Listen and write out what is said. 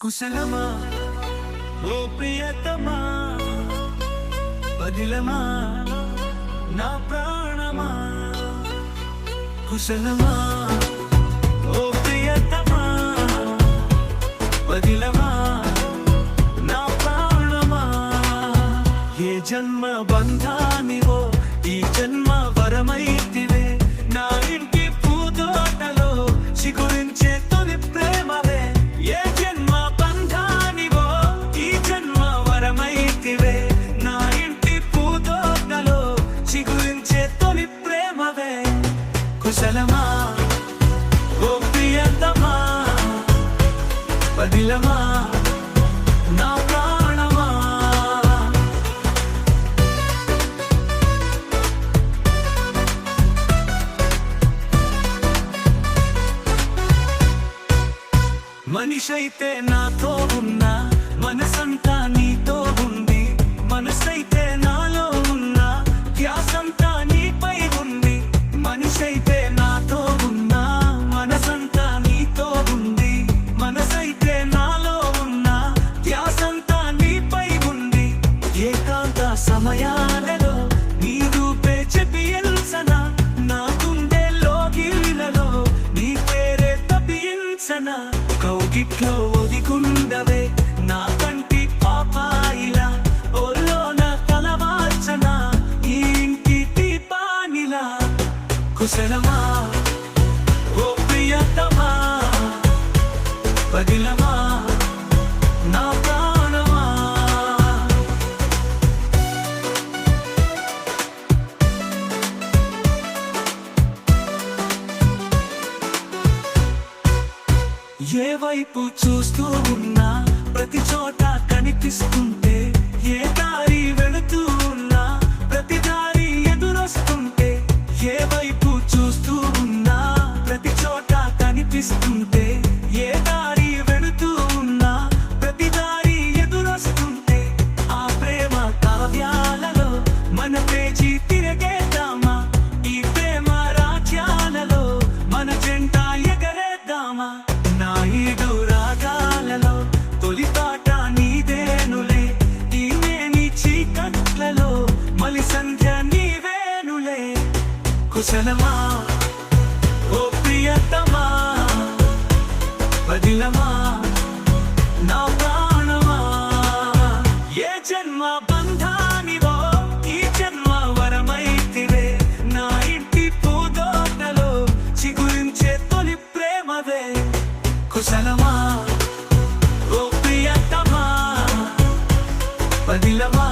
కుశలమా ఓ ప్రియతమా పదిలమా నా ప్రాణమా కుశలమా ఓ ప్రియతమా పదిలమా నా ప్రాణమా ఏ జన్మ బంధానివో ఈ జన్మ వరమైతివే నా ఇంటి పూతోటలో చిగురించే తొలి ప్రేమవే ఏ జన్మ బంధానివో ఈ జన్మ వరమైతివే నా ఇంటి పూతోటలో చిగురించే తొలి ప్రేమవే కుశలమా ఓ ప్రియతమా పదిలమా నా ప్రాణమా మనిషైతే నాతో ఉన్నా మనసంతా నీతో ఉంది మనసైతే నాలో ఉన్నా ధ్యాసంతా నీపై ఉంది మనిషైతే నాతో ఉన్నా మనసంతా నీతో ఉంది మనసైతే నాలో ఉన్నా ధ్యాసంతా నీపై ఉంది ఏకాంత సమయాలలో నీ రూపే చెప్పియల్సనా నా గుండెల్లో గిరిలలో నీ పేరే తప్పించనా కౌగిట్లో ఒదిగుండవే నా కంటి పాపాయిలా ఓలోన తలవాల్చనా ఈ ఇంటి దీపానిలా కుశలమా ఓ ప్రియతమా పదిలమా నా ప్రాణమా ఏ వైపు చూస్తూ ఉన్నా ప్రతి చోట కనిపిస్తుంటే ఏ దారి వెళుతూ ఉన్నా ప్రతి దారి ఎదురొస్తుంటే ఏ వైపు చూస్తూ ఉన్నా ప్రతి చోట కనిపిస్తుంటే ఏ దారి వెళుతూ ఉన్నా ప్రతి దారి ఎదురొస్తుంటే ఆ ప్రేమ కావ్యాలలో మన పేజీ తిరగేద్దామా ఈ ప్రేమ రాజ్యాలలో మన జంట ఎగరేద్దామా నా ఏడు రాగాలలో తొలి పాట నీదేనులే ఈమెని చీకట్లలో మలి సంధ్య నీవేనులే కుశలమా ఓ ప్రియతమా పదిలమా నా ప్రాణమా ఏ జన్మ బంధానివో ఈ జన్మ వరమైతివే నా ఇంటి పూదోటలో చిగురించే తొలి ప్రేమవే కుశలమా ఓ ప్రియతమా పదిలమా